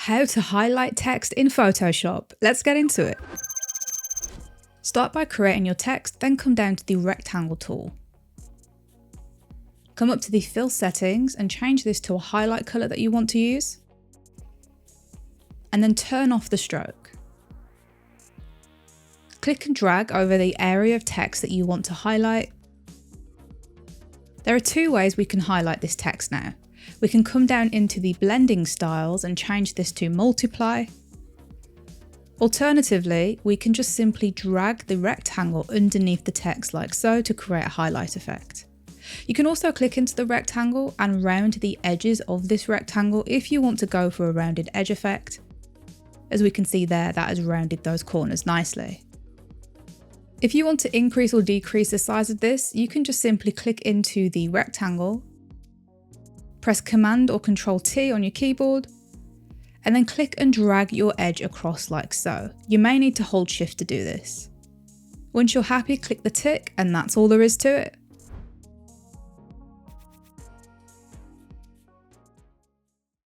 How to highlight text in Photoshop. Let's get into it. Start by creating your text, then come down to the rectangle tool. Come up to the fill settings and change this to a highlight color that you want to use. And then turn off the stroke. Click and drag over the area of text that you want to highlight. There are two ways we can highlight this text now. We can come down into the blending styles and change this to multiply. Alternatively, we can just simply drag the rectangle underneath the text like so to create a highlight effect. You can also click into the rectangle and round the edges of this rectangle if you want to go for a rounded edge effect. As we can see there, that has rounded those corners nicely. If you want to increase or decrease the size of this, you can just simply click into the rectangle, press Command or Control T on your keyboard, and then click and drag your edge across like so. You may need to hold Shift to do this. Once you're happy, click the tick, and that's all there is to it.